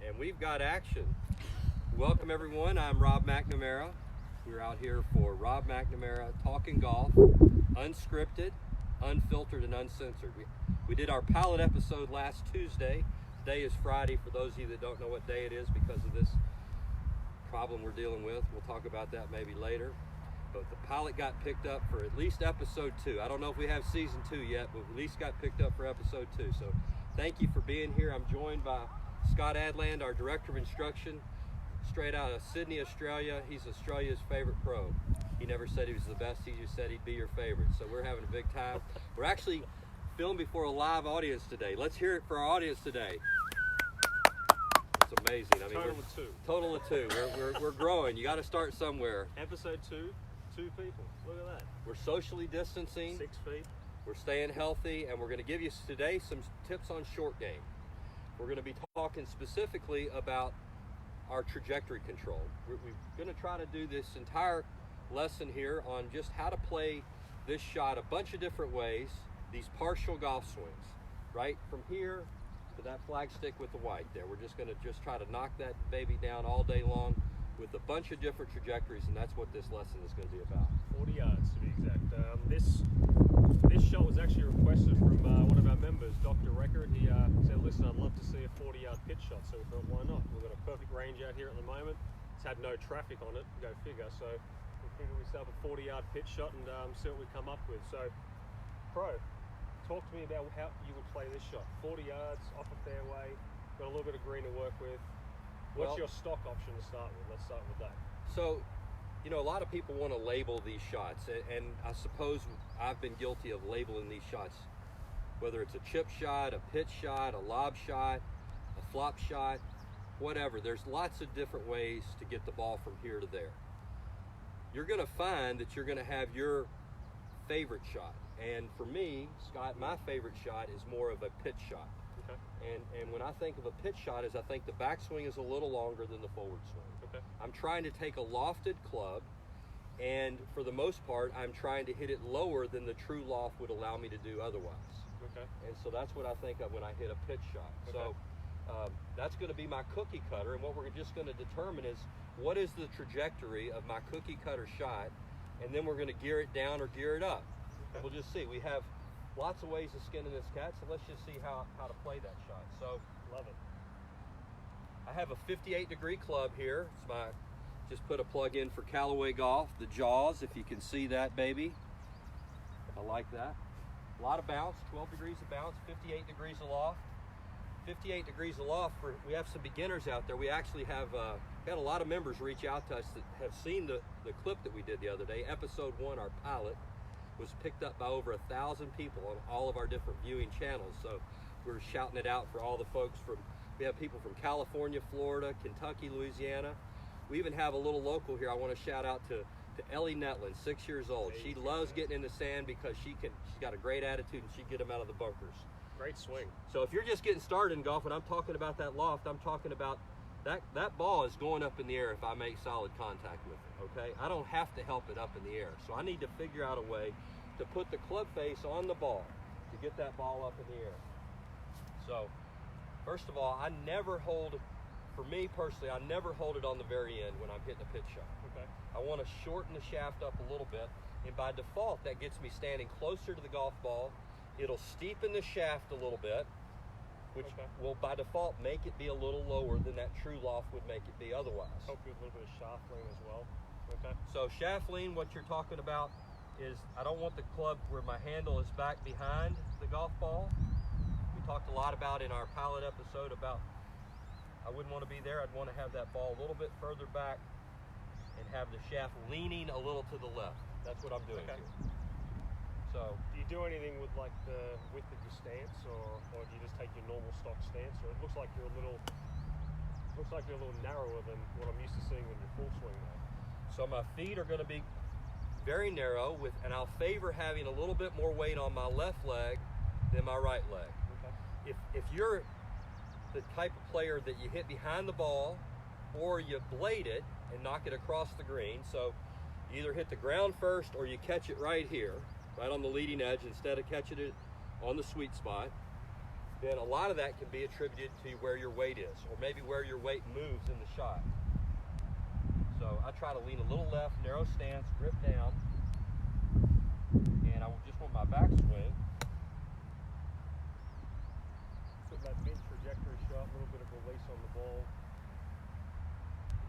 And we've got action. Welcome everyone, I'm Rob McNamara. We're out here for Rob McNamara Talking Golf, unscripted, unfiltered, and uncensored. We did our pilot episode last Tuesday. Today is Friday for those of you that don't know what day it is because of this problem we're dealing with. We'll talk about that maybe later. But the pilot got picked up for at least episode 2. I don't know if we have season 2 yet, but at least got picked up for episode 2. So thank you for being here. I'm joined by Scott Adland, our Director of Instruction, straight out of Sydney, Australia. He's Australia's favorite pro. He never said he was the best, he just said he'd be your favorite. So we're having a big time. We're actually filmed before a live audience today. Let's hear it for our audience today. It's amazing. I mean, Total of 2. Total of 2. We're growing. You got to start somewhere. Episode 2, 2 people. Look at that. We're socially distancing. 6 feet. We're staying healthy, and we're going to give you today some tips on short game. We're going to be talking specifically about our trajectory control. We're going to try to do this entire lesson here on just how to play this shot a bunch of different ways, these partial golf swings, right? From here to that flag stick with the white there. We're just going to try to knock that baby down all day long with a bunch of different trajectories, and that's what this lesson is going to be about. 40 yards to be exact. This shot was actually requested from one of our members, Dr. Record. He said, listen, I'd love to see a 40-yard pitch shot, so we thought, why not? We've got a perfect range out here at the moment. It's had no traffic on it, go figure, so we figured we'd set up a 40-yard pitch shot and see what we come up with. So, Pro, talk to me about how you would play this shot. 40 yards, off a fairway, got a little bit of green to work with. What's your stock option to start with? Let's start with that. So, you know, a lot of people want to label these shots, and I suppose I've been guilty of labeling these shots, whether it's a chip shot, a pitch shot, a lob shot, a flop shot, whatever. There's lots of different ways to get the ball from here to there. You're going to find that you're going to have your favorite shot. And for me, Scott, my favorite shot is more of a pitch shot. Okay. And when I think of a pitch shot, I think the backswing is a little longer than the forward swing. Okay. I'm trying to take a lofted club, and for the most part, I'm trying to hit it lower than the true loft would allow me to do otherwise. Okay. And so that's what I think of when I hit a pitch shot. Okay. So that's going to be my cookie cutter, and what we're just going to determine is what is the trajectory of my cookie cutter shot, and then we're going to gear it down or gear it up. Okay. We'll just see. We have lots of ways of skinning this cat, so let's just see how to play that shot. So, Love it. I have a 58-degree club here. It's just put a plug in for Callaway Golf, the Jaws, if you can see that, baby. I like that. A lot of bounce, 12 degrees of bounce, 58 degrees aloft. 58 degrees aloft, we have some beginners out there. We actually have had a lot of members reach out to us that have seen the clip that we did the other day. Episode 1, our pilot, was picked up by over 1,000 people on all of our different viewing channels. So we're shouting it out for all the folks we have people from California, Florida, Kentucky, Louisiana. We even have a little local here. I want to shout out to Ellie Netland, 6 years old. She loves getting in the sand because she's got a great attitude and she can get them out of the bunkers. Great swing. So if you're just getting started in golf, when I'm talking about that loft, I'm talking about that ball is going up in the air if I make solid contact with it, okay? I don't have to help it up in the air. So I need to figure out a way to put the club face on the ball to get that ball up in the air. So, first of all, for me personally, I never hold it on the very end when I'm hitting a pitch shot. Okay. I want to shorten the shaft up a little bit, and by default, that gets me standing closer to the golf ball. It'll steepen the shaft a little bit, which will by default make it be a little lower than that true loft would make it be otherwise. Help you with a little bit of shaft lean as well. Okay. So shaft lean, what you're talking about is I don't want the club where my handle is back behind the golf ball. We talked a lot about in our pilot episode about I wouldn't want to be there. I'd want to have that ball a little bit further back and have the shaft leaning a little to the left. That's what I'm doing here. So, do you do anything with like the width of your stance, or do you just take your normal stock stance? Or it looks like you're a little narrower than what I'm used to seeing in your full swing now. So my feet are going to be very narrow, and I'll favor having a little bit more weight on my left leg than my right leg. Okay. If you're the type of player that you hit behind the ball, or you blade it and knock it across the green, so you either hit the ground first or you catch it right here, right on the leading edge, instead of catching it on the sweet spot, then a lot of that can be attributed to where your weight is, or maybe where your weight moves in the shot. So I try to lean a little left, narrow stance, grip down, and I just want my backswing. Put that mid-trajectory shot, a little bit of release on the ball.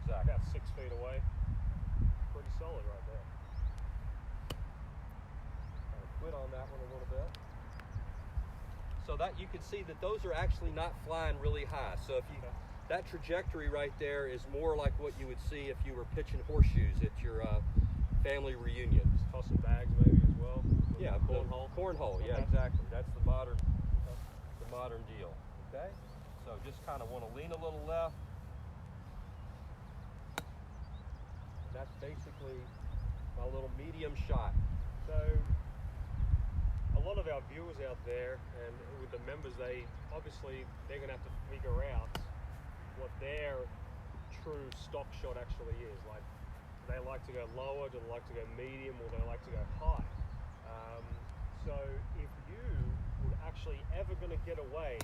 Exactly. About 6 feet away. Pretty solid right there. I'll quit on that one a little bit. So that you can see that those are actually not flying really high. So if you, that trajectory right there is more like what you would see if you were pitching horseshoes at your family reunion. Just tossing bags maybe as well. Yeah, cornhole. Cornhole, yeah, exactly. That's the modern deal. Okay, so just kind of want to lean a little left. That's basically my little medium shot. So a lot of our viewers out there and with the members, they're going to have to figure out what their true stock shot actually is. Like, do they like to go lower, do they like to go medium, or do they like to go high? So if you were actually ever going to get away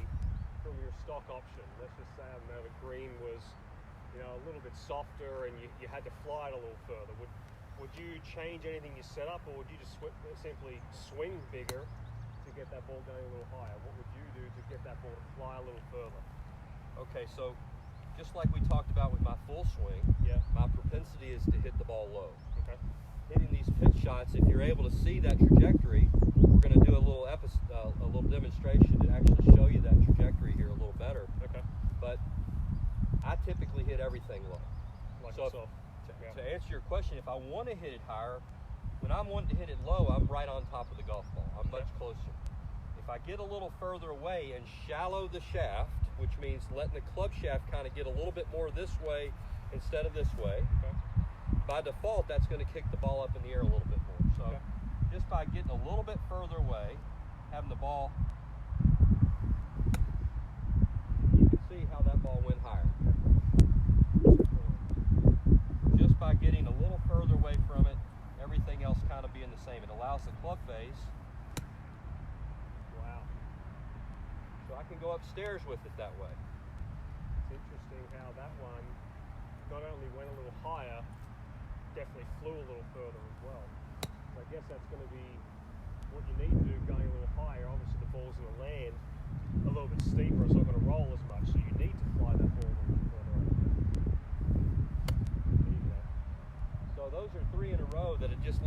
from your stock option, let's just say, I don't know, the green was, you know, a little bit softer and you had to fly it a little further, would you change anything you set up, or would you just simply swing bigger to get that ball going a little higher? What would you do to get that ball to fly a little further? Okay, so just like we talked about with my full swing, my propensity is to hit the ball low. Okay. Hitting these pitch shots, if you're able to see that trajectory, we're going to do a little demonstration to actually show you that trajectory here a little better. Okay. But I typically hit everything low. Like so to answer your question, if I want to hit it higher, when I'm wanting to hit it low, I'm right on top of the golf ball. I'm much closer. If I get a little further away and shallow the shaft, which means letting the club shaft kind of get a little bit more this way instead of this way, by default, that's going to kick the ball up in the air a little bit more. So just by getting a little bit further away, having the ball, you can see how that ball went higher. Just by getting a little further away from it, everything else kind of being the same. It allows the club face. Wow. So I can go upstairs with it that way. It's interesting how that one not only went a little higher, definitely flew a little further as well. So I guess that's going to be what you need to do going a little higher. Obviously the ball's going to land a little bit steeper, it's not going to roll as much, so you need to fly that ball a little further over there. So those are 3 in a row that it just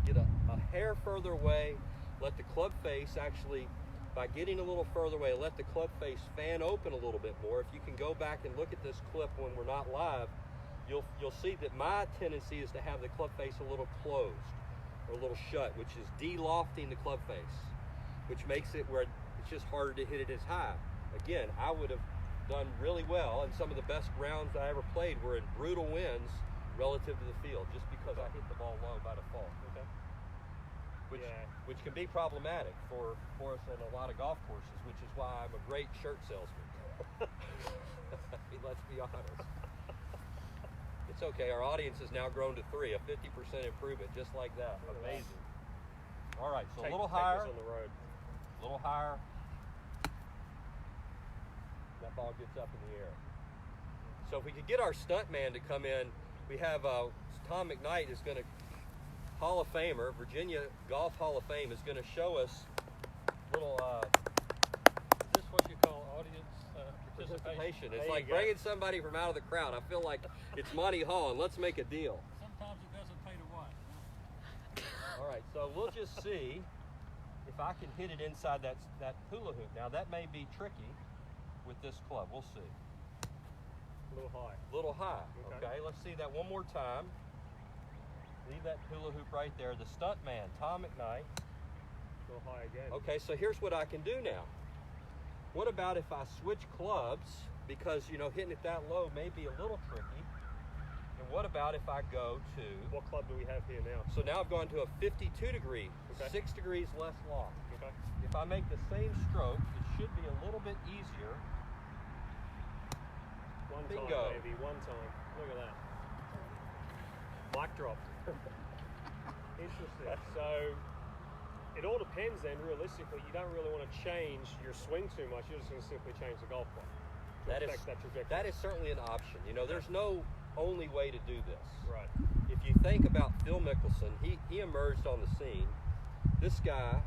get a hair further away, let the club face actually, by getting a little further away, let the club face fan open a little bit more. If you can go back and look at this clip when we're not live, you'll see that my tendency is to have the club face a little closed or a little shut, which is de-lofting the club face, which makes it where it's just harder to hit it as high. Again, I would have done really well, and some of the best rounds I ever played were in brutal winds relative to the field, just because I hit the ball low by default. Which can be problematic for us in a lot of golf courses, which is why I'm a great shirt salesman. I mean, let's be honest. It's okay, our audience has now grown to 3, a 50% improvement, just like that. Amazing. All right, so a little higher. On the road. A little higher. That ball gets up in the air. So if we could get our stunt man to come in, we have Tom McKnight is going to, Hall of Famer, Virginia Golf Hall of Fame, is going to show us little, Is this what you call audience participation? It's like bringing somebody from out of the crowd. I feel like it's Monty Hall, and let's make a deal. Sometimes it doesn't pay to watch. All right, so we'll just see if I can hit it inside that hula hoop. Now, that may be tricky with this club. We'll see. A little high. A little high. Okay, let's see that one more time. Leave that hula hoop right there. The stunt man, Tom McKnight. A little high again. Okay, so here's what I can do now. What about if I switch clubs? Because, you know, hitting it that low may be a little tricky. And what about if I go to... What club do we have here now? So now I've gone to a 52 degree, 6 degrees less long. Okay. If I make the same stroke, it should be a little bit easier. Bingo. Time, baby. One time. Look at that. Mic drop. Interesting. So it all depends then, realistically. You don't really want to change your swing too much. You're just going to simply change the golf club to affect that trajectory. That is certainly an option. You know, there's no only way to do this. Right. If you think about Phil Mickelson, he emerged on the scene. This guy,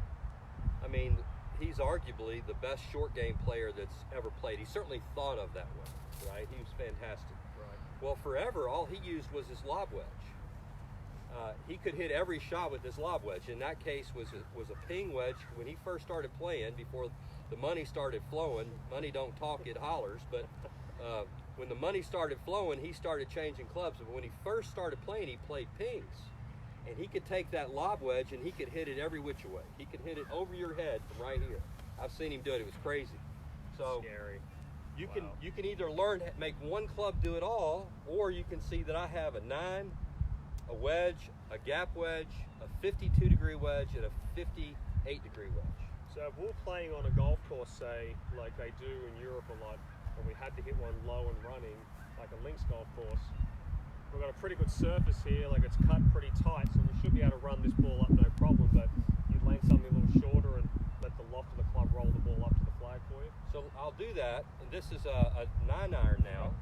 I mean, he's arguably the best short game player that's ever played. He's certainly thought of that way, right? He was fantastic. Right. Well, forever, all he used was his lob wedge. He could hit every shot with his lob wedge. In that case, was a ping wedge. When he first started playing, before the money started flowing, money don't talk, it hollers. But when the money started flowing, he started changing clubs. But when he first started playing, he played pings. And he could take that lob wedge and he could hit it every which way. He could hit it over your head from right here. I've seen him do it. It was crazy. So scary. You can either learn to make one club do it all, or you can see that I have a 9, a wedge, a gap wedge, a 52-degree wedge, and a 58-degree wedge. So if we're playing on a golf course, say, like they do in Europe a lot, and we had to hit one low and running, like a links golf course, we've got a pretty good surface here, like it's cut pretty tight, so we should be able to run this ball up no problem, but you'd land something a little shorter and let the loft of the club roll the ball up to the flag for you. So I'll do that, and this is a 9-iron now.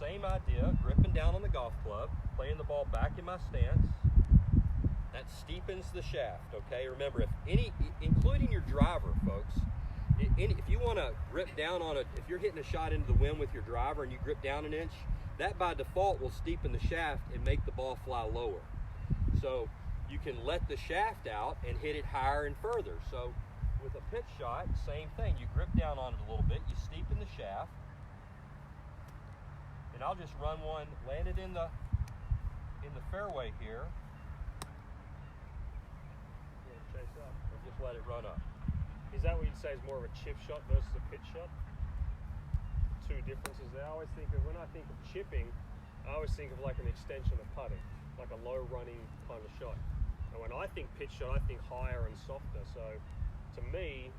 Same idea, gripping down on the golf club, playing the ball back in my stance. That steepens the shaft, okay? Remember, including your driver, folks, if you want to grip down on if you're hitting a shot into the wind with your driver and you grip down an inch, that by default will steepen the shaft and make the ball fly lower. So you can let the shaft out and hit it higher and further. So with a pitch shot, same thing. You grip down on it a little bit, you steepen the shaft, and I'll just run one, land it in the fairway here, Chase up. and just let it run up. Is that what you'd say is more of a chip shot versus a pitch shot? Two differences there. I always think of, when I think of chipping, I always think of like an extension of putting, like a low running kind of shot. And when I think pitch shot, I think higher and softer. So to me,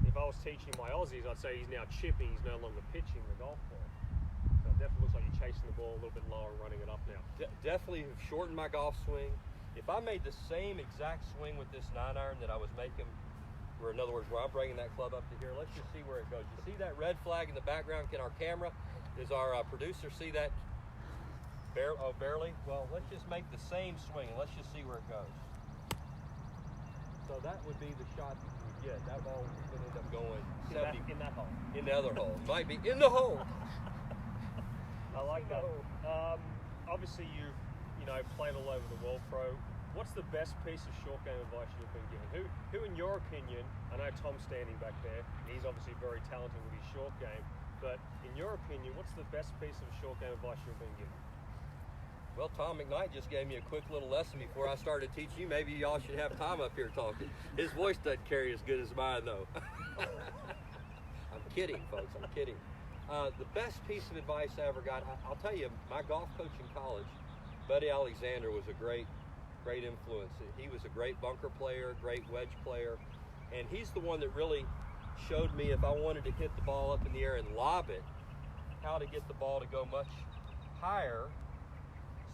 if I was teaching my Aussies, I'd say he's now chipping, he's no longer pitching the golf ball. So it definitely looks like you're chasing the ball a little bit lower and running it up now. Definitely have shortened my golf swing. If I made the same exact swing with this 9-iron that I was making, where in other words, where I'm bringing that club up to here, let's just see where it goes. You see that red flag in the background? Can our camera, does our producer see that? Barely? Well, let's just make the same swing and let's just see where it goes. So that would be the shot that you would get. That ball was going to end up going 70 in that hole. in the other hole. Might be in the hole. I like that. Obviously, you've played all over the world, pro. What's the best piece of short game advice you've been given? Who, in your opinion, I know Tom's standing back there, and he's obviously very talented with his short game, but in your opinion, what's the best piece of short game advice you've been given? Well, Tom McKnight just gave me a quick little lesson before I started teaching you. Maybe y'all should have Tom up here talking. His voice doesn't carry as good as mine, though. I'm kidding, folks. I'm kidding. The best piece of advice I ever got, I'll tell you, my golf coach in college, Buddy Alexander, was a great influence. He was a great bunker player, great wedge player, and he's the one that really showed me if I wanted to hit the ball up in the air and lob it, how to get the ball to go much higher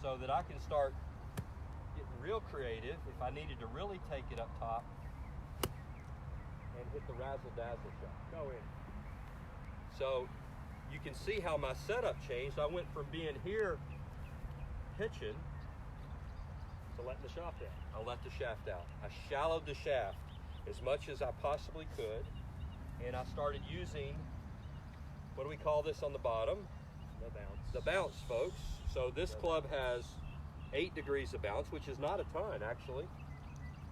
so that I can start getting real creative if I needed to really take it up top and hit the razzle-dazzle shot. Go in. So you can see how my setup changed. I went from being here pitching to letting the shaft out. I let the shaft out. I shallowed the shaft as much as I possibly could, and I started using, what do we call this on the bottom? The bounce. The bounce, folks. So this club has 8 degrees of bounce, which is not a ton, actually,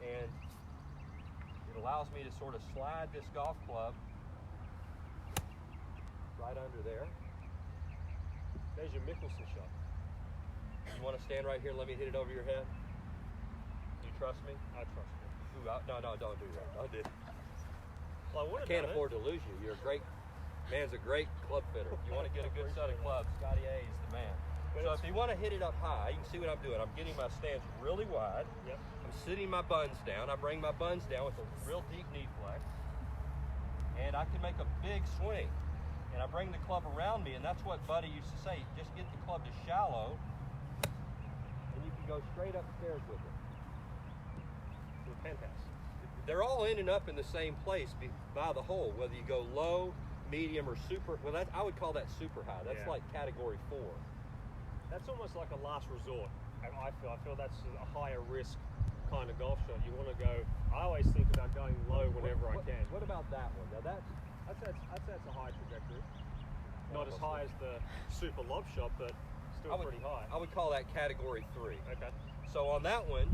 and it allows me to sort of slide this golf club right under there. There's your Mickelson shot. You want to stand right here and let me hit it over your head? Do you trust me? I trust you. Ooh, no, don't do that. Don't do. Well, I Can't afford to lose you. You're a great man's a great club fitter. If you want to get a good set of clubs, Scotty A is the man. So if you want to hit it up high, you can see what I'm doing. I'm getting my stance really wide. Yep. I'm sitting my buns down. I bring my buns down with a real deep knee flex. And I can make a big swing. And I bring the club around me, and that's what Buddy used to say. Just get the club to shallow, and you can go straight upstairs with it. To the penthouse. they're all ending up in the same place by the hole, whether you go low, medium, or super. Well, I would call that super high. That's like category 4. That's almost like a last resort. I feel that's a higher risk kind of golf shot. You want to go. I always think about going low whenever I can. What about that one? Now I'd say it's a high trajectory. Not as high as the super lob shot, but still pretty high. I would call that category 3. Okay. So on that one,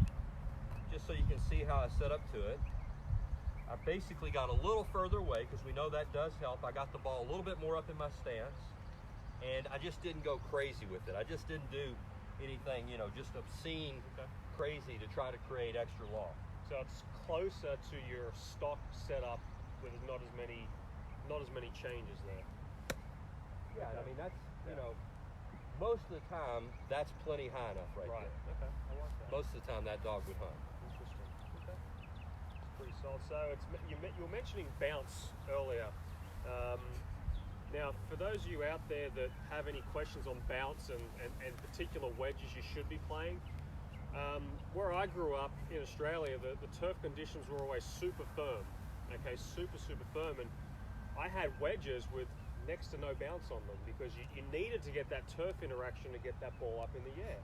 just so you can see how I set up to it, I basically got a little further away because we know that does help. I got the ball a little bit more up in my stance, and I just didn't go crazy with it. I just didn't do anything, just obscene, crazy to try to create extra lob. So it's closer to your stock setup with not as many changes there. Yeah, I mean that's most of the time that's plenty high enough right there. Okay, I like that. Most of the time that dog would hunt. Interesting. Okay. It's pretty solid. So you were mentioning bounce earlier. Now, for those of you out there that have any questions on bounce and particular wedges you should be playing, where I grew up in Australia, the turf conditions were always super firm. Okay, super firm, and I had wedges with next to no bounce on them because you needed to get that turf interaction to get that ball up in the air.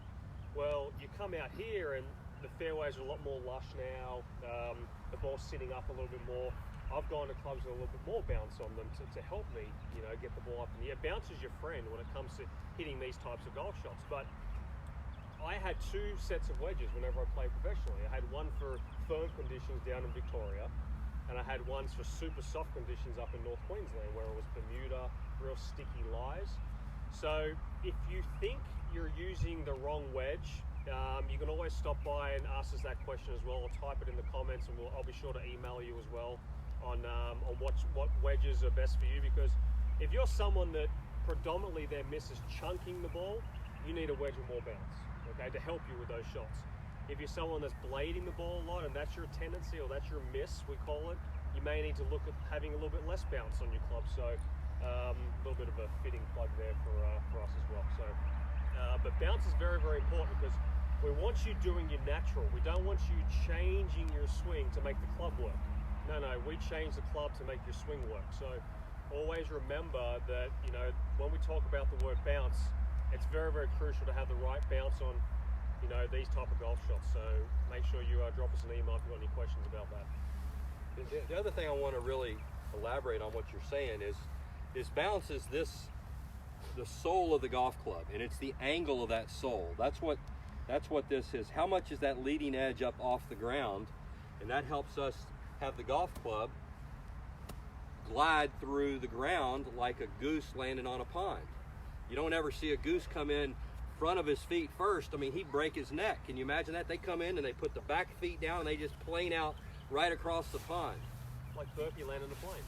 Well, you come out here and the fairways are a lot more lush now. The ball's sitting up a little bit more. I've gone to clubs with a little bit more bounce on them to help me, get the ball up in the air. Bounce is your friend when it comes to hitting these types of golf shots. But I had 2 sets of wedges whenever I played professionally. I had one for firm conditions down in Victoria, and I had ones for super soft conditions up in North Queensland where it was Bermuda, real sticky lies. So if you think you're using the wrong wedge, you can always stop by and ask us that question as well, or type it in the comments, and I'll be sure to email you as well on what wedges are best for you. Because if you're someone that predominantly their miss is chunking the ball, you need a wedge with more bounce, okay, to help you with those shots. If you're someone that's blading the ball a lot and that's your tendency, or that's your miss, we call it, you may need to look at having a little bit less bounce on your club. So a little bit of a fitting plug there for us as well. So, but bounce is very, very important because we want you doing your natural. We don't want you changing your swing to make the club work. No, we change the club to make your swing work. So always remember that, when we talk about the word bounce, it's very, very crucial to have the right bounce on these type of golf shots. So make sure you drop us an email if you've got any questions about that. The other thing I want to really elaborate on what you're saying is bounce is the sole of the golf club, and it's the angle of that sole. That's what this is. How much is that leading edge up off the ground, and that helps us have the golf club glide through the ground like a goose landing on a pond. You don't ever see a goose come in front of his feet first. I mean, he'd break his neck. Can you imagine that? They come in and they put the back feet down and they just plane out right across the pond. Like Burpee landing a plane.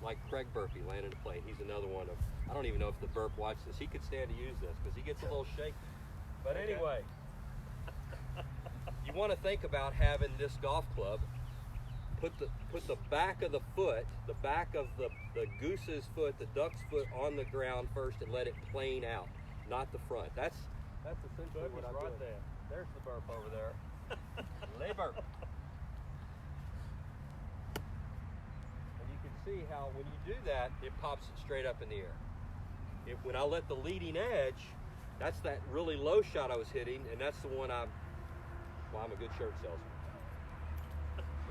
Like Craig Burpee landing a plane. He's another one of, I don't even know if the Burp watched this. He could stand to use this because he gets a little shaky. But anyway, you want to think about having this golf club, put the back of the foot, the back of the goose's foot, the duck's foot on the ground first and let it plane out, not the front. That's essentially what I'm right doing. there. There's the burp over there. Lay burp. And you can see how when you do that, it pops it straight up in the air. When I let the leading edge, that's that really low shot I was hitting, and that's the one I'm a good shirt salesman.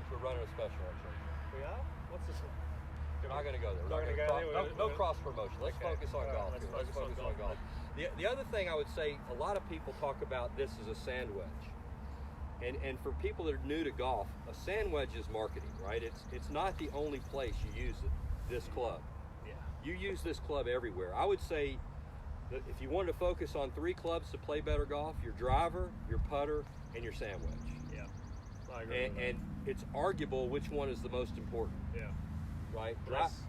We're running a special on shirts. We are? What's this one? We're not going to go there. We're not going to no cross promotion. Let's focus on golf. Let's focus on golf. The other thing I would say, a lot of people talk about this as a sand wedge. And for people that are new to golf, a sand wedge is marketing, right? It's not the only place you use this club. Yeah. You use this club everywhere. I would say that if you wanted to focus on 3 clubs to play better golf, your driver, your putter, and your sand wedge. Yeah. I agree. And it's arguable which one is the most important. Yeah. Right?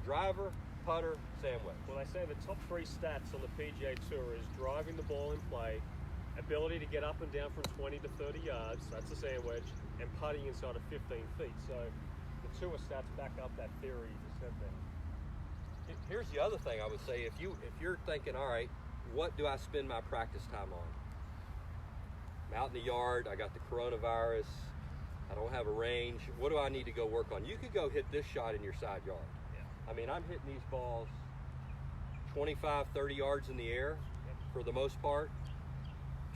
Driver, putter, sand wedge. Well, they say the top 3 stats on the PGA Tour is driving the ball in play, ability to get up and down from 20 to 30 yards, that's the sand wedge, and putting inside of 15 feet. So the tour stats back up that theory you just said there. Here's the other thing I would say. If you're thinking, all right, what do I spend my practice time on? I'm out in the yard, I got the coronavirus, I don't have a range. What do I need to go work on? You could go hit this shot in your side yard. Yeah. I mean, I'm hitting these balls 25, 30 yards in the air for the most part.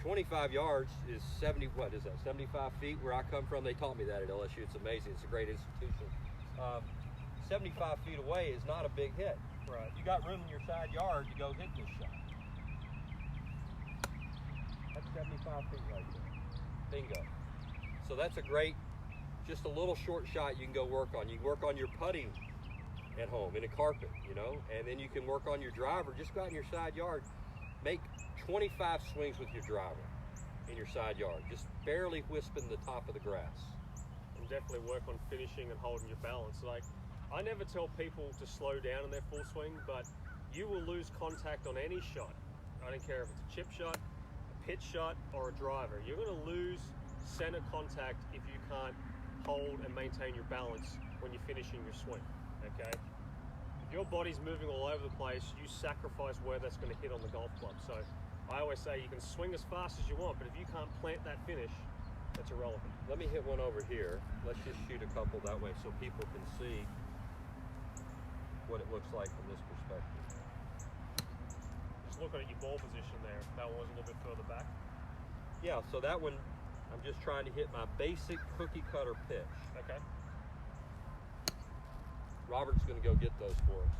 25 yards is 75 feet where I come from. They taught me that at LSU. It's amazing. It's a great institution. 75 feet away is not a big hit. Right. You got room in your side yard to go hit this shot. That's 75 feet right there. Bingo. So that's a great, just a little short shot you can go work on. You can work on your putting at home in a carpet, you know, and then you can work on your driver. Just go out in your side yard, make 25 swings with your driver in your side yard, just barely wisping the top of the grass. And definitely work on finishing and holding your balance. Like, I never tell people to slow down in their full swing, but you will lose contact on any shot. I don't care if it's a chip shot, a pitch shot, or a driver. You're going to lose center contact if you can't hold and maintain your balance when you're finishing your swing, okay? If your body's moving all over the place, you sacrifice where that's going to hit on the golf club. So I always say you can swing as fast as you want, but if you can't plant that finish, that's irrelevant. Let me hit one over here. Let's just shoot a couple that way so people can see what it looks like from this perspective. Just looking at your ball position there. That one was a little bit further back. Yeah, so that one, I'm just trying to hit my basic cookie cutter pitch. Okay. Robert's going to go get those for us.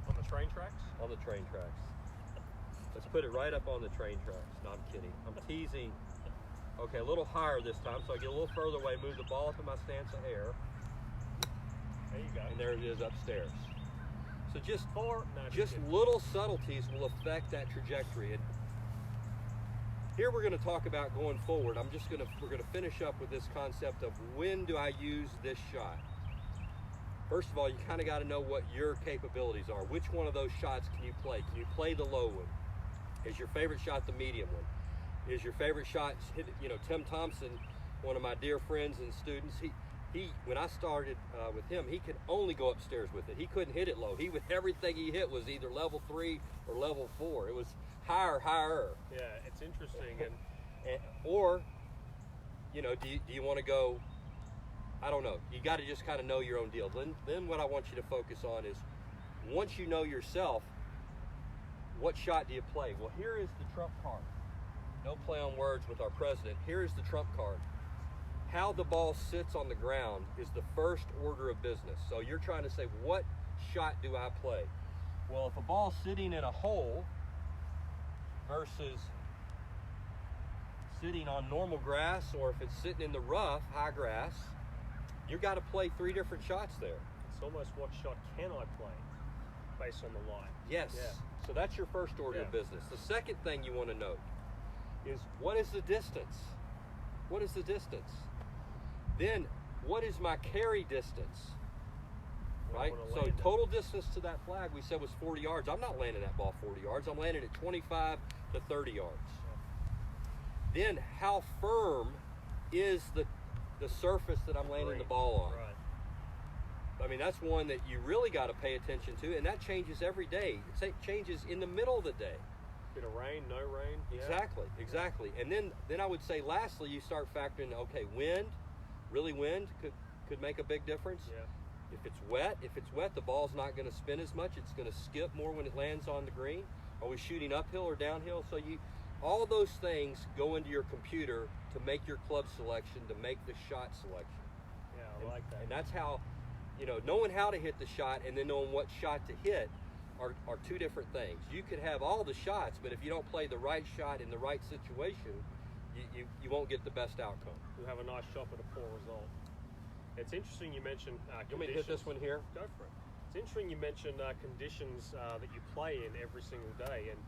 On the train tracks? On the train tracks. Let's put it right up on the train tracks. No, I'm kidding. I'm teasing. Okay, a little higher this time, so I get a little further away, move the ball to my stance of air. There you go. And there it is upstairs. So just just little subtleties will affect that trajectory. And here we're going to talk about going forward. We're going to finish up with this concept of when do I use this shot. First of all, you kind of got to know what your capabilities are. Which one of those shots can you play? Can you play the low one? Is your favorite shot the medium one? Is your favorite shot, Tim Thompson, one of my dear friends and students, he when I started with him, he could only go upstairs with it. He couldn't hit it low. Everything he hit was either level 3 or level 4. It was higher. Yeah, it's interesting. Or, do you want to go, I don't know. You got to just kind of know your own deal. Then what I want you to focus on is, once you know yourself, what shot do you play? Well, here is the trump card. No play on words with our president. Here is the trump card. How the ball sits on the ground is the first order of business. So you're trying to say, what shot do I play? Well, if a ball's sitting in a hole versus sitting on normal grass, or if it's sitting in the rough, high grass, you've got to play 3 different shots there. It's almost what shot can I play based on the line. Yes. Yeah. So that's your first order of business. The second thing you want to note is, what is the distance? What is the distance? Then, what is my carry distance? Right? So total distance to that flag we said was 40 yards. I'm not landing that ball 40 yards. I'm landing it 25 to 30 yards. Yeah. Then, how firm is the surface that I'm landing the ball on? Right. I mean, that's one that you really got to pay attention to, and that changes every day. It changes in the middle of the day. Bit of rain, no rain. Exactly. And then I would say, lastly, you start factoring, okay, wind, really wind could make a big difference. Yeah. If it's wet, the ball's not going to spin as much. It's going to skip more when it lands on the green. Are we shooting uphill or downhill? So all those things go into your computer to make your club selection, to make the shot selection. Yeah, I like that. And that's how, knowing how to hit the shot and then knowing what shot to hit are 2 different things. You could have all the shots, but if you don't play the right shot in the right situation, you won't get the best outcome. You'll have a nice shot with a poor result. It's interesting you mentioned You want me to hit this one here? Go for it. It's interesting you mentioned conditions that you play in every single day. And,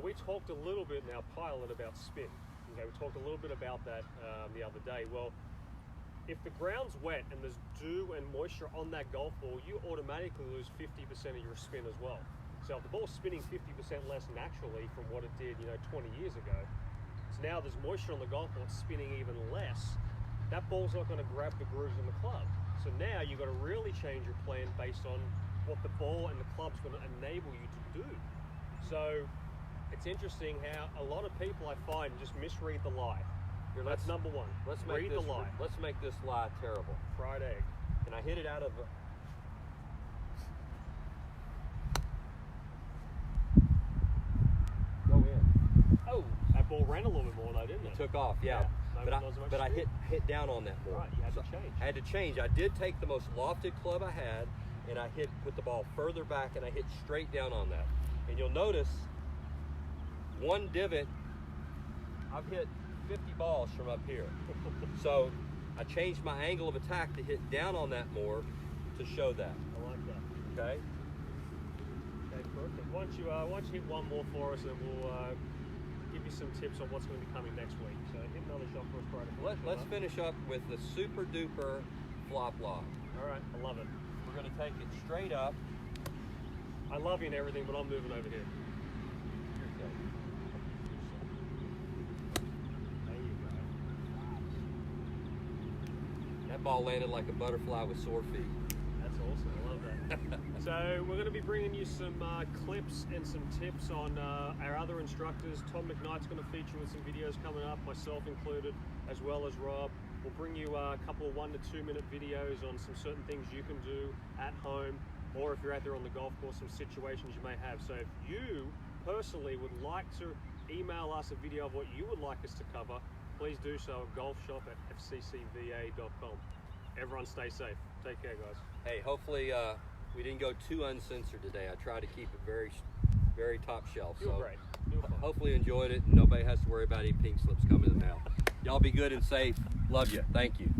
we talked a little bit in our pilot about spin. Okay, we talked a little bit about that the other day. Well, if the ground's wet and there's dew and moisture on that golf ball, you automatically lose 50% of your spin as well. So if the ball's spinning 50% less naturally from what it did, 20 years ago, so now there's moisture on the golf ball, it's spinning even less. That ball's not going to grab the grooves in the club. So now you've got to really change your plan based on what the ball and the club's going to enable you to do. So it's interesting how a lot of people, I find, just misread the lie. Here, That's number one. Let's make Read this the lie. Let's make this lie terrible. Fried egg. And I hit it out of. Go in. Oh, that ball ran a little bit more though, didn't it? It took off, yeah. No, not as much But I speed. hit down on that more. Right, you had to So change. I had to change. I did take the most lofted club I had, and I put the ball further back, and I hit straight down on that. And you'll notice one divot. I've hit 50 balls from up here. So I changed my angle of attack to hit down on that more to show that. I like that. Okay. Okay, perfect. Once you hit one more for us, then we'll give you some tips on what's going to be coming next week. So hit another shot for us, Brad. Let's finish up with the super duper flop log. All right, I love it. We're going to take it straight up. I love you and everything, but I'm moving over here. There you go. That ball landed like a butterfly with sore feet. That's awesome. I love that. So we're going to be bringing you some clips and some tips on our other instructors. Tom McKnight's going to feature with some videos coming up, myself included, as well as Rob. We'll bring you a couple of 1 to 2 minute videos on some certain things you can do at home, or if you're out there on the golf course, some situations you may have. So if you personally would like to email us a video of what you would like us to cover, please do so at golfshop@fccva.com. Everyone stay safe. Take care, guys. Hey, hopefully we didn't go too uncensored today. I tried to keep it very, very top shelf. You were great. You were fine. Hopefully you enjoyed it, and nobody has to worry about any pink slips coming in the mail. Y'all be good and safe. Love you. Thank you.